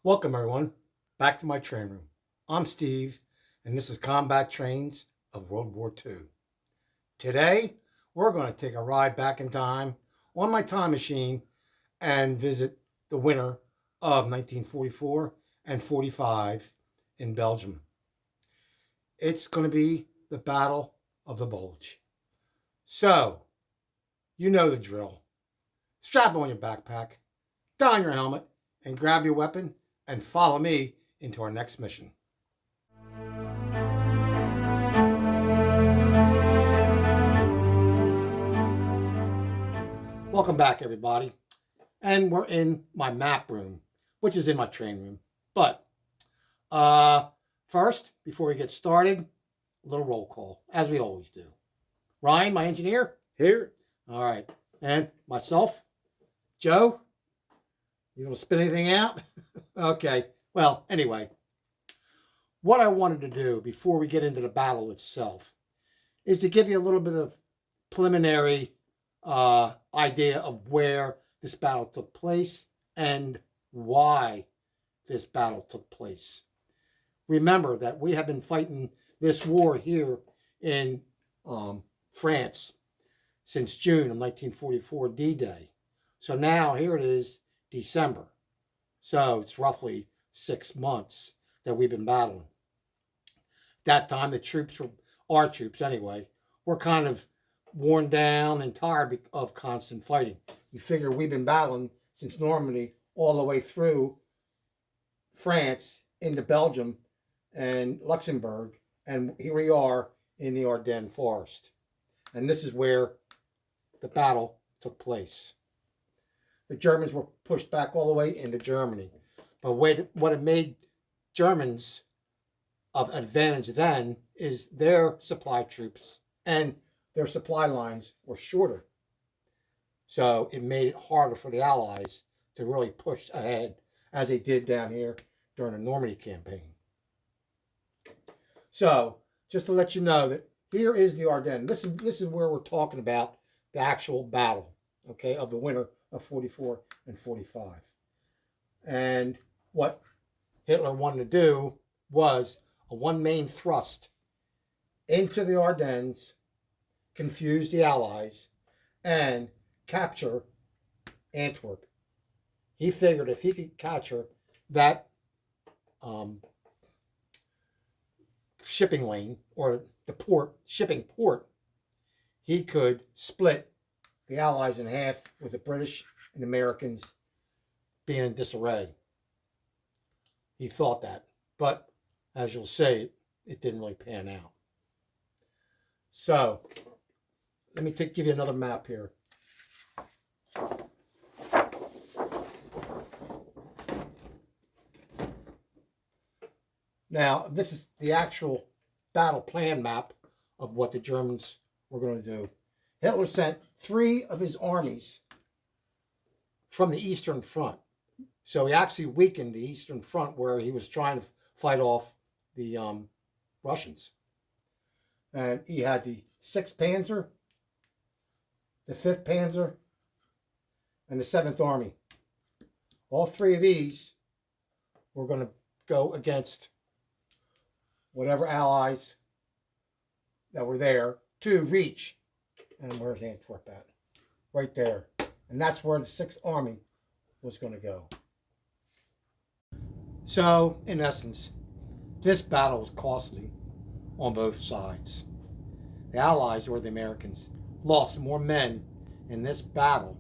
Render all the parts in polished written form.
Welcome everyone, back to my train room. I'm Steve, and this is Combat Trains of World War II. Today, we're going to take a ride back in time on my time machine and visit the winter of 1944 and 45 in Belgium. It's going to be the Battle of the Bulge. So, you know the drill. Strap on your backpack, don your helmet, and grab your weapon and follow me into our next mission. Welcome back, everybody. And we're in my map room, which is in my train room. But first, before we get started, a little roll call, as we always do. Ryan, my engineer? Here. All right. And myself, Joe? You want to spit anything out? Okay. Well, anyway, what I wanted to do before we get into the battle itself is to give you a little bit of preliminary idea of where this battle took place and why this battle took place. Remember that we have been fighting this war here in France since June of 1944, D-Day. So now here it is, December. So it's roughly 6 months that we've been battling. That time the troops were, our troops anyway, were kind of worn down and tired of constant fighting. You figure we've been battling since Normandy all the way through France into Belgium and Luxembourg, and here we are in the Ardennes forest. And this is where the battle took place. The Germans were pushed back all the way into Germany. But what it made Germans of advantage then is their supply troops and their supply lines were shorter. So it made it harder for the Allies to really push ahead as they did down here during the Normandy campaign. So just to let you know that here is the Ardennes. This is where we're talking about the actual battle, okay, of the winter of 44 and 45. And what Hitler wanted to do was a one main thrust into the Ardennes, confuse the Allies, and capture Antwerp. He figured if he could capture that shipping lane, or the port, shipping port, he could split the Allies in half, with the British and Americans being in disarray. He thought that, but as you'll see, it didn't really pan out. So, let me give you another map here. Now, this is the actual battle plan map of what the Germans were going to do. Hitler sent 3 of his armies from the Eastern Front. So he actually weakened the Eastern Front where he was trying to fight off the Russians. And he had the 6th Panzer, the 5th Panzer, and the 7th Army. All 3 of these were going to go against whatever Allies that were there to reach. And where's Antwerp at? Right there. And that's where the 6th Army was going to go. So, in essence, this battle was costly on both sides. The Allies, or the Americans, lost more men in this battle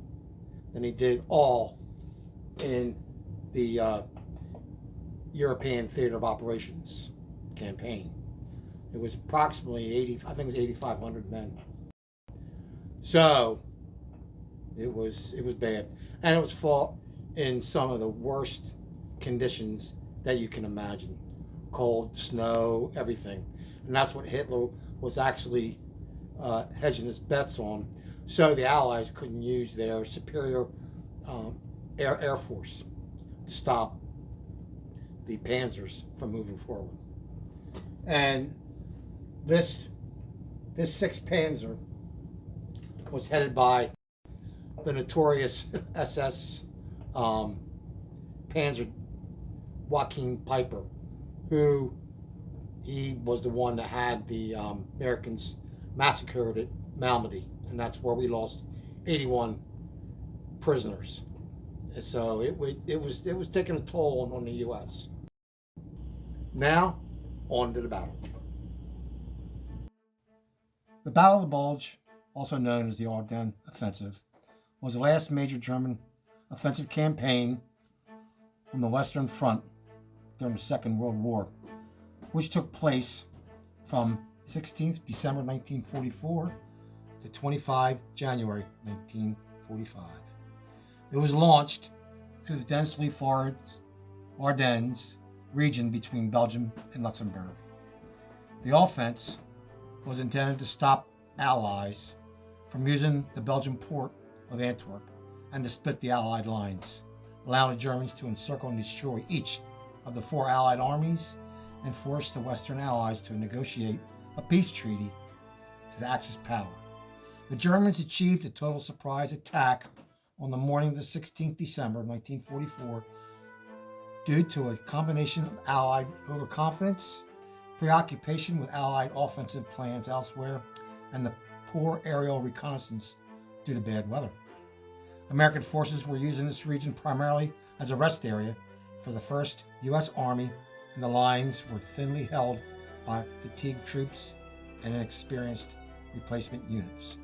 than they did all in the European Theater of Operations campaign. It was approximately 8,500 men. So it was bad, and it was fought in some of the worst conditions that you can imagine: cold, snow, everything. And that's what Hitler was actually hedging his bets on, so the Allies couldn't use their superior air force to stop the panzers from moving forward. And this 6th Panzer was headed by the notorious SS Panzer Joaquin Piper, who he was the one that had the Americans massacred at Malmedy, and that's where we lost 81 prisoners. And so it was taking a toll on the U.S. Now, on to the battle. The Battle of the Bulge, also known as the Ardennes Offensive, was the last major German offensive campaign on the Western Front during the Second World War, which took place from 16th December 1944 to 25 January 1945. It was launched through the densely forested Ardennes region between Belgium and Luxembourg. The offense was intended to stop Allies from using the Belgian port of Antwerp and to split the Allied lines, allowing the Germans to encircle and destroy each of the 4 Allied armies and force the Western Allies to negotiate a peace treaty to the Axis power. The Germans achieved a total surprise attack on the morning of the 16th December 1944 due to a combination of Allied overconfidence, preoccupation with Allied offensive plans elsewhere, and the poor aerial reconnaissance due to bad weather. American forces were using this region primarily as a rest area for the 1st U.S. Army, and the lines were thinly held by fatigued troops and inexperienced replacement units.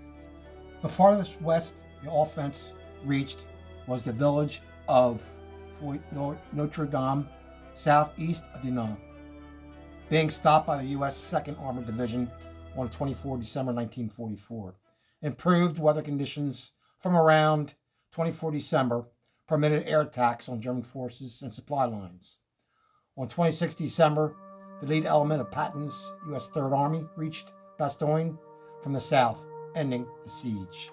The farthest west the offense reached was the village of Notre Dame, southeast of Dinant. Being stopped by the U.S. 2nd Armored Division on 24 December 1944. Improved weather conditions from around 24 December permitted air attacks on German forces and supply lines. On 26 December, the lead element of Patton's U.S. 3rd Army reached Bastogne from the south, ending the siege.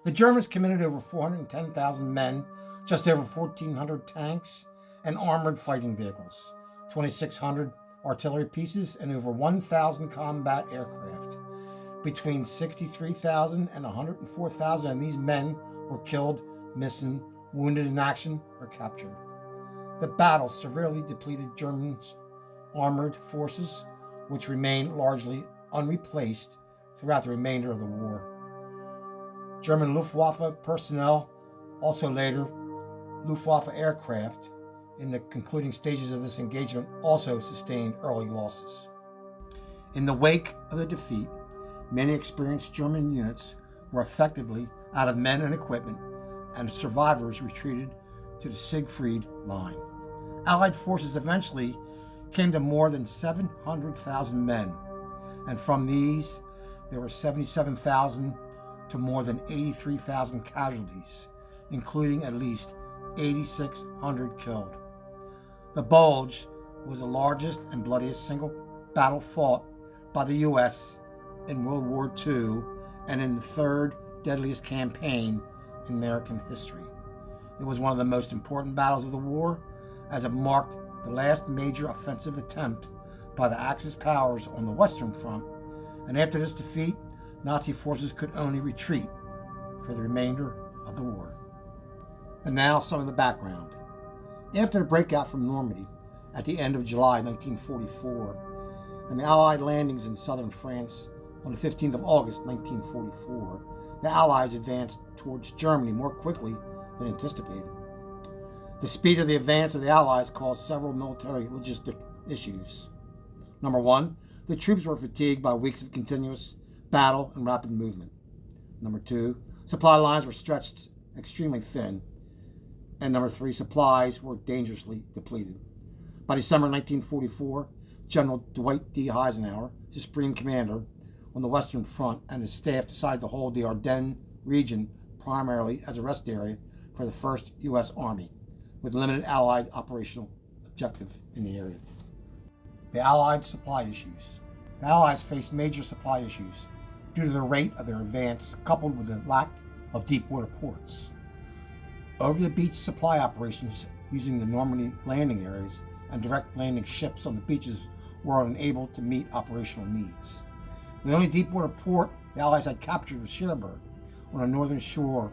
The Germans committed over 410,000 men, just over 1,400 tanks and armored fighting vehicles, 2,600 artillery pieces, and over 1,000 combat aircraft. Between 63,000 and 104,000 of these men were killed, missing, wounded in action, or captured. The battle severely depleted Germans' armored forces, which remained largely unreplaced throughout the remainder of the war. German Luftwaffe personnel, also later Luftwaffe aircraft, in the concluding stages of this engagement also sustained early losses. In the wake of the defeat, many experienced German units were effectively out of men and equipment, and the survivors retreated to the Siegfried Line. Allied forces eventually came to more than 700,000 men, and from these, there were 77,000 to more than 83,000 casualties, including at least 8,600 killed. The Bulge was the largest and bloodiest single battle fought by the U.S. in World War II and in the 3rd deadliest campaign in American history. It was one of the most important battles of the war, as it marked the last major offensive attempt by the Axis powers on the Western Front, and after this defeat, Nazi forces could only retreat for the remainder of the war. And now some of the background. After the breakout from Normandy at the end of July 1944 and the Allied landings in southern France on the 15th of August 1944, the Allies advanced towards Germany more quickly than anticipated. The speed of the advance of the Allies caused several military logistic issues. Number one, the troops were fatigued by weeks of continuous battle and rapid movement. Number two, supply lines were stretched extremely thin. And number three, supplies were dangerously depleted. By December 1944, General Dwight D. Eisenhower, the Supreme Commander on the Western Front, and his staff decided to hold the Ardennes region primarily as a rest area for the 1st U.S. Army, with limited Allied operational objective in the area. The Allied supply issues. The Allies faced major supply issues due to the rate of their advance, coupled with the lack of deep water ports. Over-the-beach supply operations using the Normandy landing areas and direct landing ships on the beaches were unable to meet operational needs. The only deep-water port the Allies had captured was Cherbourg, on the northern shore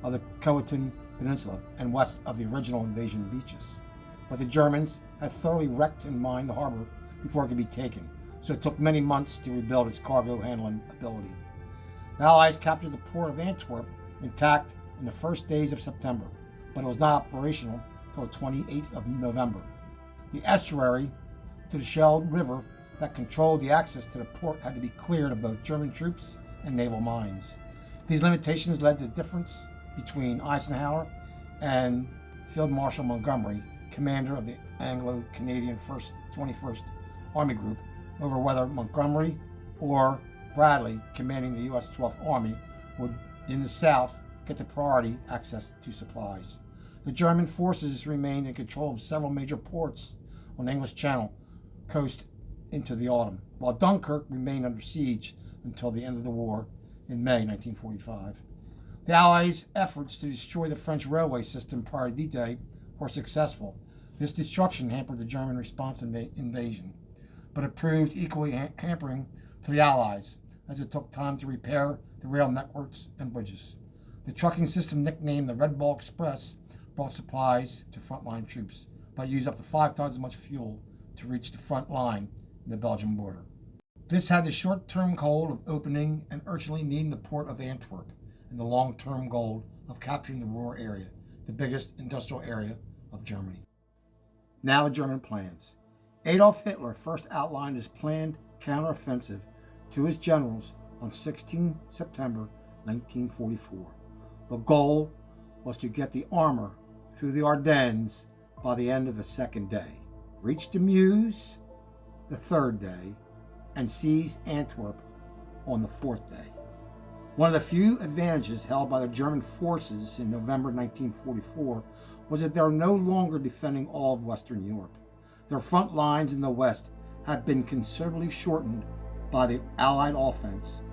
of the Croatan Peninsula and west of the original invasion beaches. but the Germans had thoroughly wrecked and mined the harbor before it could be taken, so it took many months to rebuild its cargo handling ability. The Allies captured the port of Antwerp intact in the first days of September, but it was not operational until the 28th of November. The estuary to the Scheldt River that controlled the access to the port had to be cleared of both German troops and naval mines. These limitations led to the difference between Eisenhower and Field Marshal Montgomery, commander of the Anglo-Canadian 21st Army Group, over whether Montgomery or Bradley, commanding the U.S. 12th Army, would, in the South, get the priority access to supplies. The German forces remained in control of several major ports on the English Channel coast into the autumn, while Dunkirk remained under siege until the end of the war in May 1945. The Allies' efforts to destroy the French railway system prior to D-Day were successful. This destruction hampered the German response invasion, but it proved equally hampering to the Allies, as it took time to repair the rail networks and bridges. The trucking system, nicknamed the Red Ball Express, brought supplies to frontline troops, but used up to 5 times as much fuel to reach the front line in the Belgian border. This had the short-term goal of opening and urgently needing the port of Antwerp, and the long-term goal of capturing the Ruhr area, the biggest industrial area of Germany. Now the German plans. Adolf Hitler first outlined his planned counteroffensive to his generals on 16 September 1944. The goal was to get the armor through the Ardennes by the end of the second day, reach the Meuse the third day, and seize Antwerp on the fourth day. One of the few advantages held by the German forces in November 1944 was that they were no longer defending all of Western Europe. Their front lines in the west had been considerably shortened by the Allied offense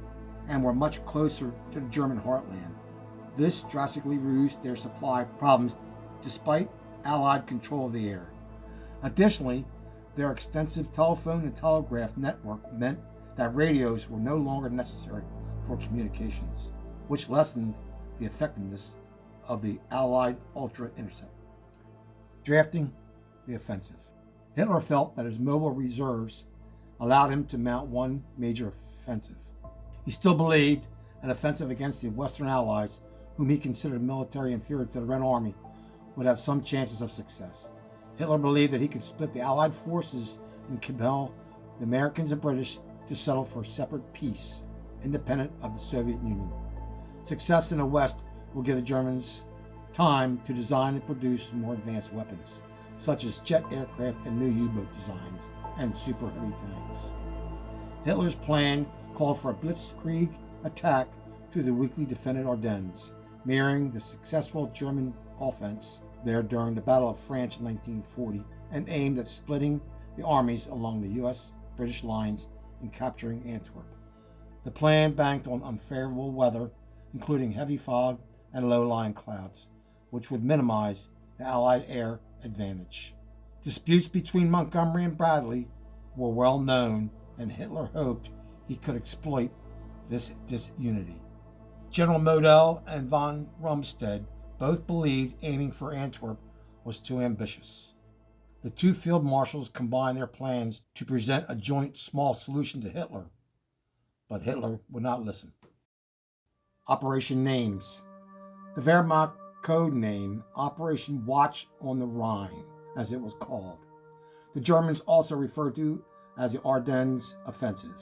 and were much closer to the German heartland. This drastically reduced their supply problems despite Allied control of the air. Additionally, their extensive telephone and telegraph network meant that radios were no longer necessary for communications, which lessened the effectiveness of the Allied ultra-intercept. Drafting the offensive. Hitler felt that his mobile reserves allowed him to mount one major offensive. He still believed an offensive against the Western Allies, whom he considered military inferior to the Red Army, would have some chances of success. Hitler believed that he could split the Allied forces and compel the Americans and British to settle for a separate peace, independent of the Soviet Union. Success in the West will give the Germans time to design and produce more advanced weapons, such as jet aircraft and new U-boat designs and super heavy tanks. Hitler's plan called for a blitzkrieg attack through the weakly defended Ardennes, mirroring the successful German offense there during the Battle of France in 1940, and aimed at splitting the armies along the U.S.-British lines and capturing Antwerp. The plan banked on unfavorable weather, including heavy fog and low-lying clouds, which would minimize the Allied air advantage. Disputes between Montgomery and Bradley were well known, and Hitler hoped he could exploit this disunity. General Model and von Rundstedt both believed aiming for Antwerp was too ambitious. The two field marshals combined their plans to present a joint small solution to Hitler, but Hitler would not listen. Operation names. The Wehrmacht code name, Operation Watch on the Rhine, as it was called. The Germans also referred to as the Ardennes Offensive,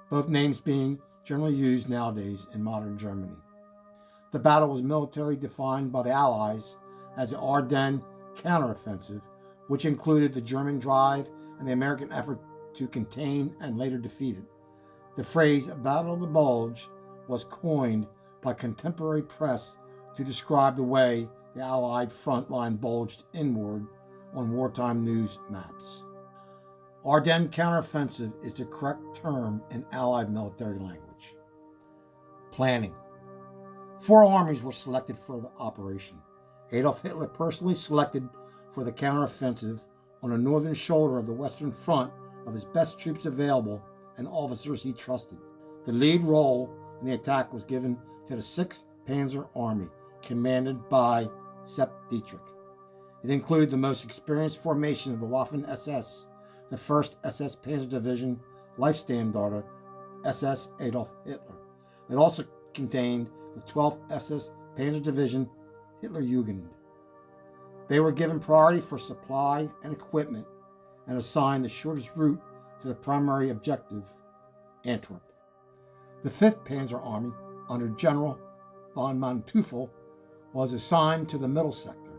both names being generally used nowadays in modern Germany. The battle was military defined by the Allies as the Ardennes counteroffensive, which included the German drive and the American effort to contain and later defeat it. The phrase Battle of the Bulge was coined by contemporary press to describe the way the Allied front line bulged inward on wartime news maps. Ardennes counteroffensive is the correct term in Allied military language. Planning. 4 armies were selected for the operation. Adolf Hitler personally selected for the counteroffensive on the northern shoulder of the Western Front of his best troops available and officers he trusted. The lead role in the attack was given to the 6th Panzer Army, commanded by Sepp Dietrich. It included the most experienced formation of the Waffen SS, the 1st SS Panzer Division Leibstandarte SS Adolf Hitler. It also contained the 12th SS Panzer Division Hitlerjugend. They were given priority for supply and equipment and assigned the shortest route to the primary objective, Antwerp. The 5th Panzer Army, under General von Manteuffel, was assigned to the middle sector,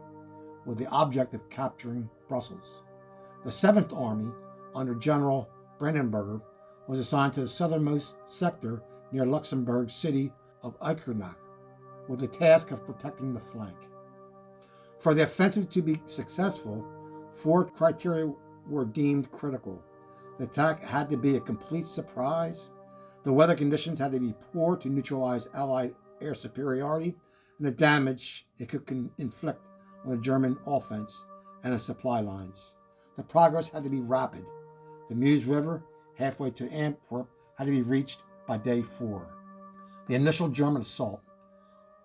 with the object of capturing Brussels. The 7th Army, under General Brandenberger, was assigned to the southernmost sector near Luxembourg's city of Eichernach, with the task of protecting the flank. For the offensive to be successful, 4 criteria were deemed critical. The attack had to be a complete surprise, the weather conditions had to be poor to neutralize Allied air superiority, and the damage it could inflict on the German offense and its supply lines. The progress had to be rapid. The Meuse River, halfway to Antwerp, had to be reached by day 4. The initial German assault.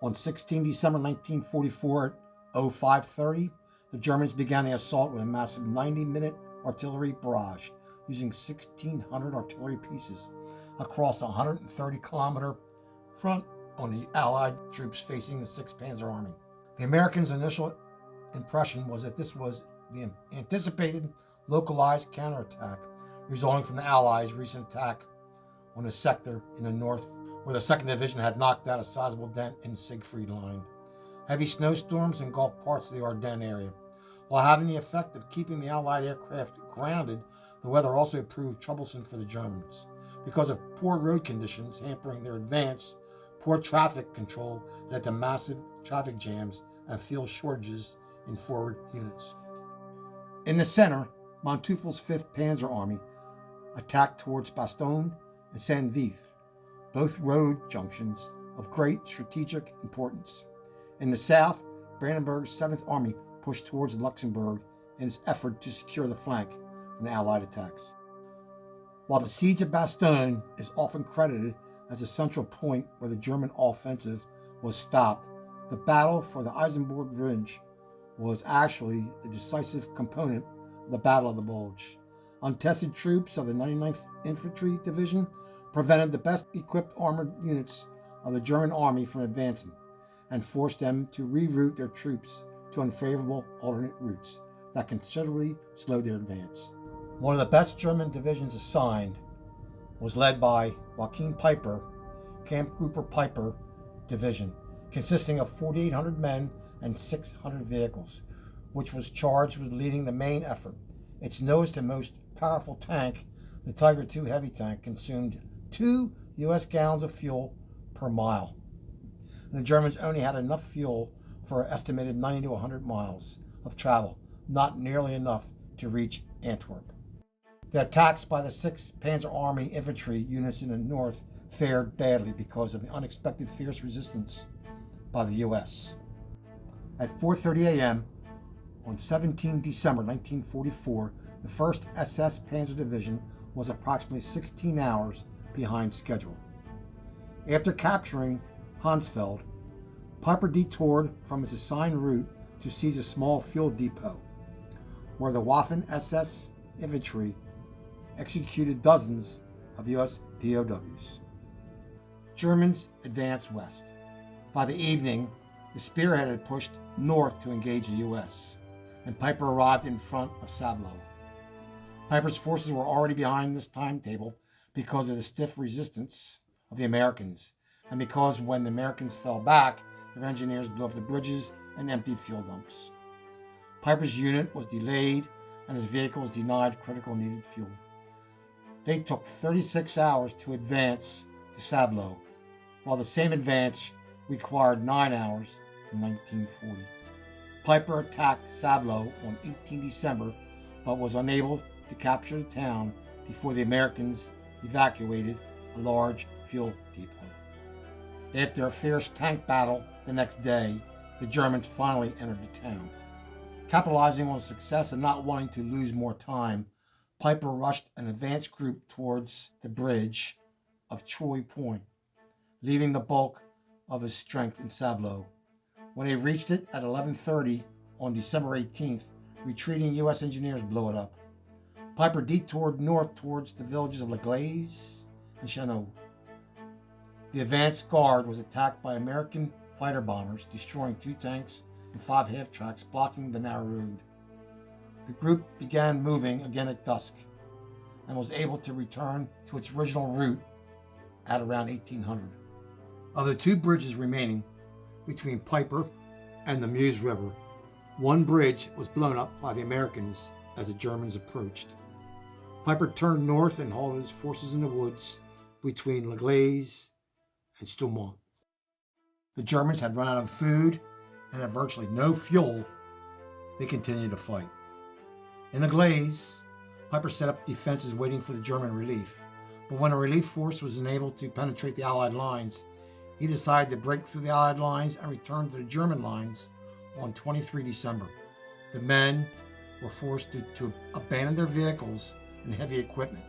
On 16 December 1944 at 05:30, the Germans began the assault with a massive 90-minute artillery barrage, using 1,600 artillery pieces across a 130-kilometer front on the Allied troops facing the 6th Panzer Army. The Americans' initial impression was that this was the anticipated localized counterattack resulting from the Allies' recent attack on a sector in the north where the 2nd Division had knocked out a sizable dent in the Siegfried Line. Heavy snowstorms engulfed parts of the Ardennes area. While having the effect of keeping the Allied aircraft grounded, the weather also proved troublesome for the Germans. Because of poor road conditions hampering their advance, poor traffic control led to massive traffic jams and fuel shortages in forward units. In the center, Manteuffel's 5th Panzer Army attacked towards Bastogne and Saint-Vith, both road junctions of great strategic importance. In the south, Brandenburg's 7th Army pushed towards Luxembourg in its effort to secure the flank from the Allied attacks. While the siege of Bastogne is often credited as a central point where the German offensive was stopped, the battle for the Eisenberg Ridge was actually the decisive component of the Battle of the Bulge. Untested troops of the 99th Infantry Division prevented the best equipped armored units of the German army from advancing and forced them to reroute their troops to unfavorable alternate routes that considerably slowed their advance. One of the best German divisions assigned was led by Joachim Peiper, Kampfgruppe Peiper Division, consisting of 4,800 men and 600 vehicles, which was charged with leading the main effort. Its newest and most powerful tank, the Tiger II heavy tank, consumed 2 U.S. gallons of fuel per mile. And the Germans only had enough fuel for an estimated 90 to 100 miles of travel, not nearly enough to reach Antwerp. The attacks by the 6th Panzer Army infantry units in the north fared badly because of the unexpected fierce resistance by the U.S. At 4:30 a.m. on 17 December 1944, the 1st SS Panzer Division was approximately 16 hours behind schedule. After capturing Hansfeld, Peiper detoured from his assigned route to seize a small fuel depot, where the Waffen SS infantry executed dozens of U.S. POWs. Germans advanced west. By the evening, the spearhead had pushed north to engage the U.S., and Peiper arrived in front of Sablé. Peiper's forces were already behind this timetable because of the stiff resistance of the Americans, and because when the Americans fell back, their engineers blew up the bridges and emptied fuel dumps. Peiper's unit was delayed, and his vehicles denied critical needed fuel. They took 36 hours to advance to Sablé, while the same advance required 9 hours in 1940. Peiper attacked Sablé on 18 December, but was unable to capture the town before the Americans evacuated a large fuel depot. After a fierce tank battle the next day, the Germans finally entered the town. Capitalizing on success and not wanting to lose more time, Peiper rushed an advance group towards the bridge of Troy Point, leaving the bulk of his strength in Sablé. When he reached it at 11:30 on December 18th, retreating U.S. engineers blew it up. Piper detoured north towards the villages of L'Église and Chanot. The advanced guard was attacked by American fighter bombers, destroying 2 tanks and 5 half-tracks, blocking the narrow road. The group began moving again at dusk and was able to return to its original route at around 1800. Of the 2 bridges remaining between Piper and the Meuse River, one bridge was blown up by the Americans as the Germans approached. Piper turned north and halted his forces in the woods between L'Église and Stoumont. The Germans had run out of food and had virtually no fuel. They continued to fight. In L'Église, Piper set up defenses waiting for the German relief. But when a relief force was unable to penetrate the Allied lines, he decided to break through the Allied lines and return to the German lines on 23 December. The men were forced to abandon their vehicles and heavy equipment,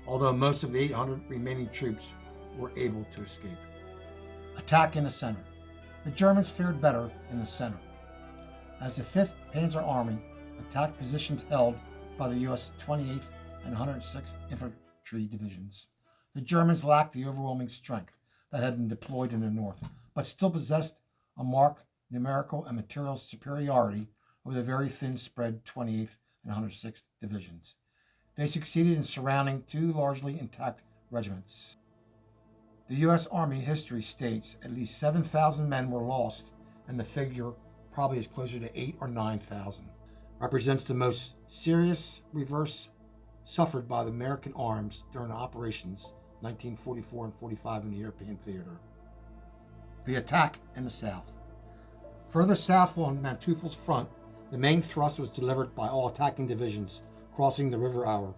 although most of the 800 remaining troops were able to escape. Attack in the center. The Germans fared better in the center, as the 5th Panzer Army attacked positions held by the U.S. 28th and 106th Infantry Divisions. The Germans lacked the overwhelming strength that had been deployed in the north, but still possessed a marked numerical and material superiority over the very thin spread 28th and 106th Divisions. They succeeded in surrounding 2 largely intact regiments. The U.S. Army history states at least 7,000 men were lost, and the figure probably is closer to 8,000 or 9,000. Represents the most serious reverse suffered by the American arms during the operations 1944 and 45 in the European theater. The attack in the south. Further south on Manteufel's front, the main thrust was delivered by all attacking divisions crossing the River Our,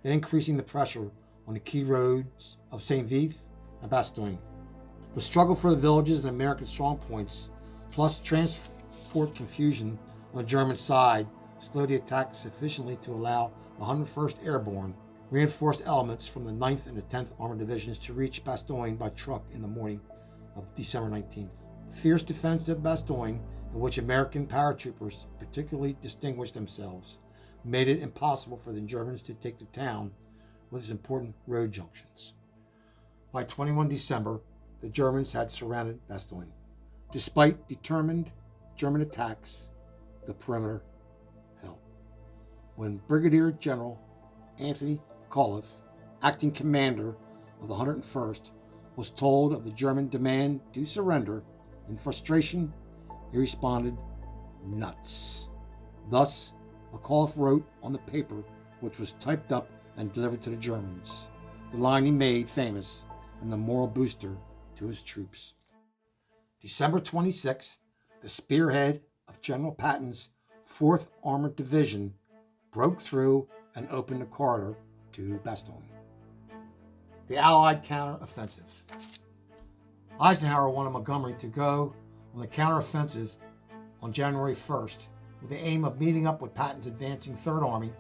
then increasing the pressure on the key roads of Saint-Vith and Bastogne. The struggle for the villages and American strongpoints, plus transport confusion on the German side, slowed the attack sufficiently to allow the 101st Airborne reinforced elements from the 9th and the 10th Armored Divisions to reach Bastogne by truck in the morning of December 19th. The fierce defense of Bastogne, in which American paratroopers particularly distinguished themselves, made it impossible for the Germans to take the town with its important road junctions. By 21 December, the Germans had surrounded Bastogne. Despite determined German attacks, the perimeter held. When Brigadier General Anthony McAuliffe, acting commander of the 101st, was told of the German demand to surrender, in frustration, he responded, "Nuts." Thus, McAuliffe wrote on the paper, which was typed up and delivered to the Germans, the line he made famous and the moral booster to his troops. December 26th, the spearhead of General Patton's 4th Armored Division broke through and opened the corridor to Bastogne. The Allied counteroffensive. Eisenhower wanted Montgomery to go on the counteroffensive on January 1st with the aim of meeting up with Patton's advancing 3rd Army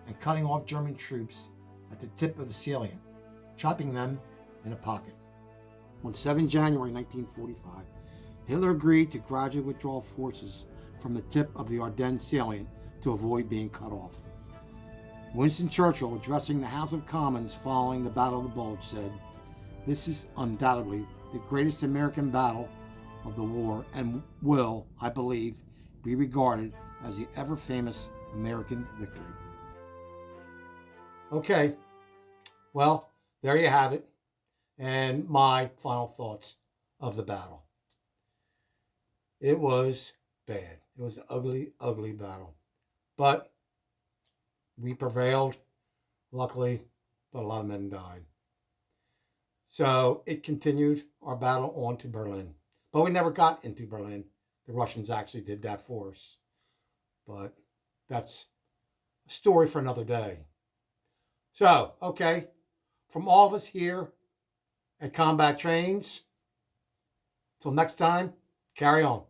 and cutting off German troops at the tip of the salient, trapping them in a pocket. On 7 January 1945, Hitler agreed to gradually withdraw forces from the tip of the Ardennes salient to avoid being cut off. Winston Churchill, addressing the House of Commons following the Battle of the Bulge, said, "This is undoubtedly the greatest American battle of the war and will, I believe, be regarded as the ever-famous American victory." Okay, well, there you have it, and my final thoughts of the battle. It was bad. It was an ugly, ugly battle. But we prevailed, luckily, but a lot of men died. So it continued our battle on to Berlin. But we never got into Berlin. The Russians actually did that for us. But that's a story for another day. So, okay, from all of us here at Combat Trains, till next time, carry on.